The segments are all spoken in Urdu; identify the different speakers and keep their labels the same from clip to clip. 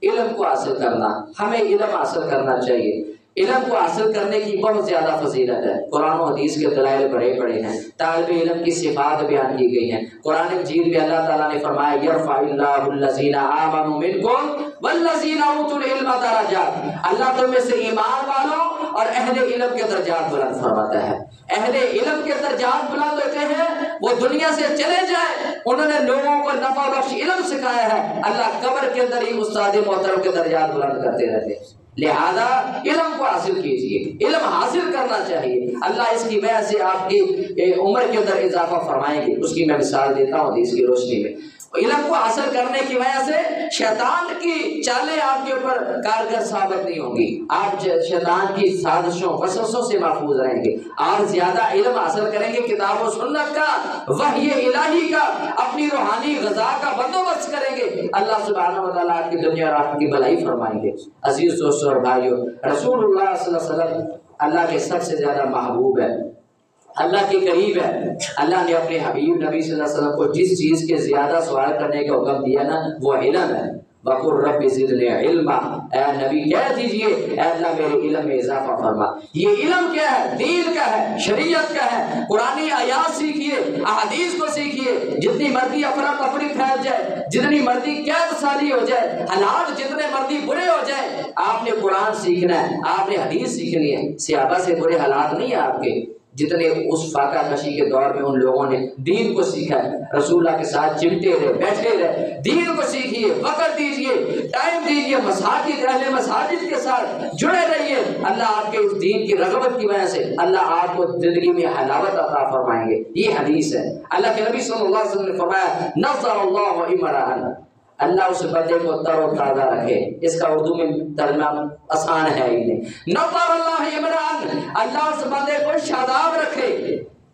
Speaker 1: علم کو حاصل کرنا، ہمیں علم حاصل کرنا چاہیے۔ علم کو حاصل کرنے کی بہت زیادہ فضیلت ہے، قرآن و حدیث کے دلائل بڑے بڑے ہیں، طالب علم کی صفات بیان کی گئی ہیں۔ قرآن مجید میں اللہ تعالیٰ نے فرمایا یرفع اللہ الذین آمنوا منکم والذین اوتوا العلم درجات، اللہ تم میں سے ایمان والوں اور اہل علم کے درجات بلند فرماتا ہے۔ اہل علم کے درجات بلند ہوتے ہیں، وہ دنیا سے چلے جائیں، انہوں نے لوگوں کو نفع بخش علم سکھایا ہے، اللہ قبر کے اندر ہی استاد محترم کے درجات بلند کرتے رہتے ہیں۔ لہذا علم کو حاصل کیجئے، علم حاصل کرنا چاہیے، اللہ اس کی وجہ سے آپ کی عمر کے اندر اضافہ فرمائیں گے۔ اس کی میں مثال دیتا ہوں حدیث کی روشنی میں۔ علم کو حاصل کرنے کی وجہ سے شیطان کی چالیں آپ کے اوپر کارگر ثابت نہیں ہوں گی، آپ شیطان کی سازشوں وسوسوں سے محفوظ رہیں گے، اور زیادہ علم حاصل کریں گے، کتاب و سنت کا، وحی الہی کا، اپنی روحانی غذا کا بندوبست کریں گے، اللہ سبحانہ و تعالیٰ آپ کی دنیا اور آخرت کی بھلائی فرمائیں گے۔ عزیز دوستوں اور بھائیوں، رسول اللہ صلی اللہ علیہ وسلم اللہ کے سب سے زیادہ محبوب ہے، اللہ کے قریب ہے۔ اللہ نے اپنے حبیب نبی صلی اللہ علیہ وسلم کو جس چیز کے زیادہ سوال کرنے کا حکم دیا نا، وہ علم ہے۔ وَقُلْ رَبِّ زِدْنِي عِلْمًا، اے نبی کہہ دیجئے اے اللہ میرے علم میں اضافہ فرما۔ یہ علم کیا ہے؟ دین کا ہے، شریعت کا ہے۔ قرآنی آیات سیکھیے، احادیث کو سیکھیے، جتنی مرضی افراتفری پھیل جائے، جتنی مرضی قید سالی ہو جائے، حالات جتنے مرضی برے ہو جائے، آپ نے قرآن سیکھنا ہے، آپ نے حدیث سیکھنی ہے۔ صحابہ سے برے حالات نہیں ہیں آپ کے، جتنے اس فاقہ کشی کے دور میں ان لوگوں نے دین کو سیکھا ہے، رسول اللہ کے ساتھ چمٹے رہے، بیٹھے رہے، دین کو سیکھیے، وقت دیجئے، ٹائم دیجئے، مساجد اہل مساجد کے ساتھ جڑے رہیے، اللہ آپ کے اس دین کی رغبت کی وجہ سے اللہ آپ کو زندگی میں حلاوت عطا فرمائیں گے۔ یہ حدیث ہے، اللہ کے نبی صلی اللہ علیہ وسلم نے فرمایا نظر اللہ امرأ، اللہ اس بندے کو تر و تازہ رکھے۔ اس کا اردو میں ترجمہ آسان ہے ہی نہیں۔ نظر اللہ عمران، اللہ اس بندے کو شاداب رکھے۔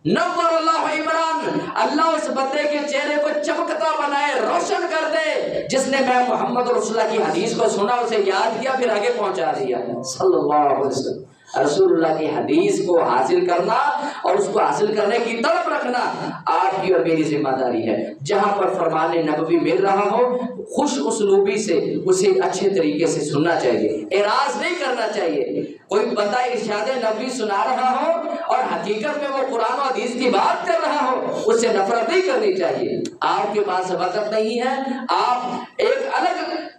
Speaker 1: نظر اللہ عمران، اللہ اس بندے کے چہرے کو چمکتا بنائے، روشن کر دے۔ جس نے میں محمد رسول اللہ کی حدیث کو سنا، اسے یاد کیا، پھر آگے پہنچا دیا، صلی اللہ علیہ وسلم۔ رسول اللہ کی حدیث کو حاصل کرنا اور اس کو حاصل کرنے کی طلب رکھنا آپ کی اور میری ذمہ داری ہے۔ جہاں پر فرمان نبوی مل رہا ہو، خوش اسلوبی سے اسے اچھے طریقے سے سننا چاہیے، اعراض نہیں کرنا چاہیے۔ کوئی بندہ ارشاد نبوی سنا رہا ہو اور حقیقت میں وہ قرآن و حدیث کی بات کر رہا ہو، اس سے نفرت نہیں کرنی چاہیے۔ آپ کے پاس وقت نہیں ہے، آپ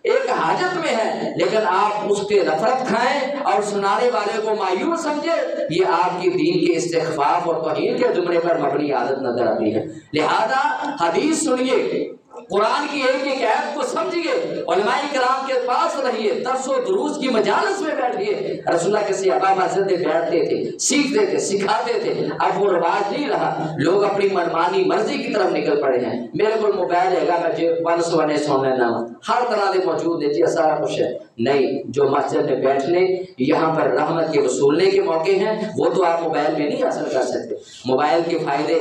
Speaker 1: ایک حاجت میں ہیں، لیکن آپ اس کے نفرت کھائیں اور سنانے والے کو مایوس سمجھے، یہ آپ کی دین کے استخفاف اور توہین کے زمرے پر مبنی عادت نظر آتی ہے۔ لہذا حدیث سنیے، قرآن کی ایک ایک آیت کو سمجھیے، علماء کرام کے پاس رہیے، درس و دروس کی مجالس میں بیٹھیے۔ رسول اللہ کے صحابہ مسجد میں بیٹھتے تھے، سیکھتے تھے، سکھاتے تھے۔ اب وہ رواج نہیں رہا، لوگ اپنی منمانی مرضی کی طرف نکل پڑے ہیں۔ میرے کو موبائل ہے گا، میں ون سونے سننے نہ ہر طرح کے موجود ہے، سارا کچھ ہے۔ نہیں، جو مسجد میں بیٹھنے، یہاں پر رحمت کے وصولنے کے موقع ہیں، وہ تو آپ موبائل میں نہیں حاصل کر سکتے۔ موبائل کے فائدے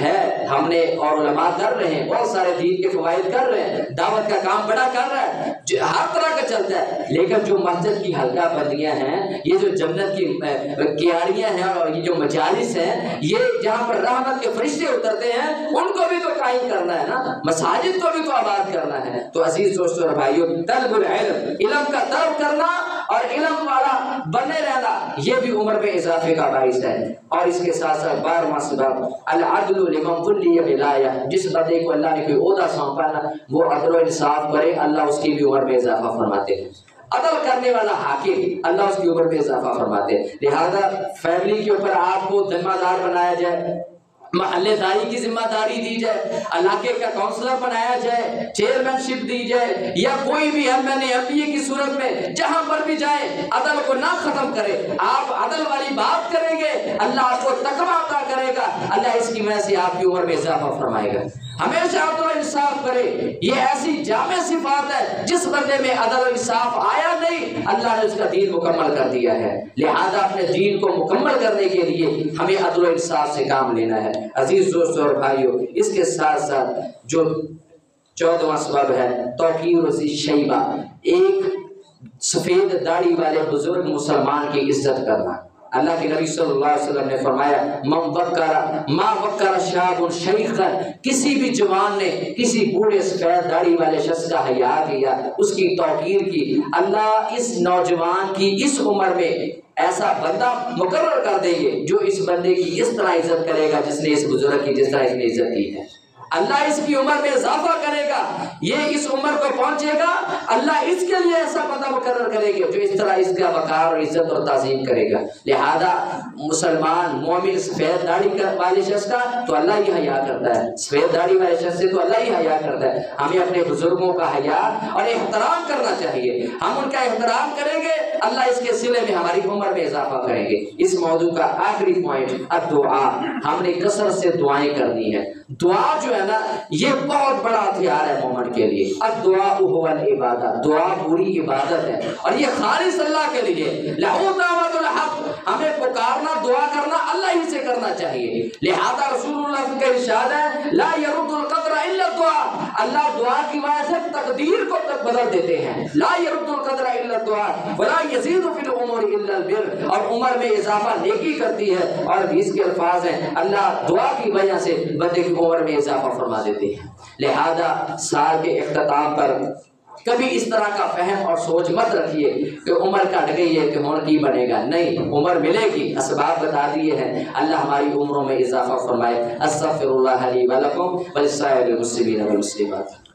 Speaker 1: ہے، ہم نے اور علماء کر رہے ہیں، بہت سارے دین کے فوائد کر رہے ہیں، دعوت کا کام بڑا کر رہا ہے، ہر طرح کا چلتا ہے۔ لیکن جو مسجد کی حلقہ بندیاں ہیں، یہ جو جنت کی کیاریاں ہیں اور یہ جو مجالس ہیں، یہ جہاں پر رحمت کے فرشتے اترتے ہیں، ان کو بھی تو قائم کرنا ہے نا، مساجد کو بھی تو آباد کرنا ہے۔ تو عزیز دوستوں اور بھائیوں، طلب العلم، علم کا طلب کرنا اور علم والا بنے رہنا، یہ بھی عمر میں اضافے کا باعث ہے۔ اور اس کے ساتھ ساتھ 12واں سبب العدل لمن ولی ولایہ، جس بندے کو اللہ نے کوئی عہدہ سونپا نا، وہ عدل و انصاف کرے، اللہ اس کی بھی عمر میں اضافہ فرماتے ہیں۔ عدل کرنے والا حاکم، اللہ اس کی عمر میں اضافہ فرماتے ہیں۔ لہذا فیملی کے اوپر آپ کو ذمہ دار بنایا جائے، محلے داری کی ذمہ داری دی جائے، علاقے کا کونسلر بنایا جائے، چیئرمین شپ دی جائے، یا کوئی بھی MNA کی صورت میں جہاں پر بھی جائے، عدل کو نہ ختم کرے۔ آپ عدل والی بات کریں گے، اللہ آپ کو تقویٰ عطا کرے گا، اللہ اس کی وجہ سے آپ کی عمر میں اضافہ فرمائے گا۔ ہمیشہ عدل و انصاف کرے، یہ ایسی جامع صفات ہے، جس بندے میں عدل و انصاف آیا نہیں، اللہ نے اس کا دین مکمل کر دیا ہے۔ لہذا اپنے دین کو مکمل کرنے کے لیے ہمیں عدل و انصاف سے کام لینا ہے۔ عزیز دوستوں اور بھائیوں، اس کے ساتھ ساتھ جو 14واں سبب ہے توقیر ذی شیبہ، ایک سفید داڑھی والے بزرگ مسلمان کی عزت کرنا۔ اللہ کے نبی صلی اللہ علیہ وسلم نے فرمایا ما وقر شاب شیخا، کسی بھی جوان نے کسی بوڑھے سفید داڑھی والے شخص کا حیا کیا، اس کی توقیر کی، اللہ اس نوجوان کی اس عمر میں ایسا بندہ مقرر کر دیں گے جو اس بندے کی اس طرح عزت کرے گا جس نے اس بزرگ کی جس طرح اس نے عزت کی ہے۔ اللہ اس کی عمر میں اضافہ کرے گا، یہ اس عمر کو پہنچے گا، اللہ اس کے لیے ایسا بندہ مقرر کرے گا جو اس طرح اس کا وقار اور عزت اور تعظیم کرے گا۔ لہذا مسلمان مومن سفید داڑھی والے شخص کا تو اللہ ہی حیا کرتا ہے، سفید داڑھی والے شخص سے تو اللہ ہی حیا کرتا ہے۔ ہمیں اپنے بزرگوں کا حیا اور احترام کرنا چاہیے، ہم ان کا احترام کریں گے، اللہ اس کے صلے میں ہماری عمر میں اضافہ کریں گے۔ اس موضوع کا آخری پوائنٹ الدعاء، ہم نے کثرت سے دعائیں کرنی ہے۔ دعا جو ہے نا یہ بہت بڑا ہتھیار ہے مومن کے لیے۔ الدعاء هو العبادہ، دعا پوری عبادت ہے اور یہ خالص اللہ کے لیے۔ لہو دعوت الحق، ہمیں پکارنا دعا کرنا اللہ ہی سے کرنا چاہیے۔ لہذا رسول اللہ کا ارشاد ہے لا يرد القدر الا الدعاء، اللہ دعا کی وجہ سے تقدیر کو تک بدل دیتے ہیں۔ لا يرد القدر الا الدعاء ولا يزيد في الامور الا البر، اور عمر میں اضافہ نیکی کرتی ہے، اور حدیث کے الفاظ ہیں اللہ دعا کی وجہ سے بندے کی عمر میں اضافہ فرما دیتے ہیں۔ لہذا سال کے اختتام پر کبھی اس طرح کا فہم اور سوچ مت رکھیے کہ عمر کٹ گئی ہے کہ ہون کی بنے گا، نہیں، عمر ملے گی، اسباب بتا دیے ہیں، اللہ ہماری عمروں میں اضافہ فرمائے۔ استغفر اللہ لی ولکم ولسائر المسلمین والمسلمات۔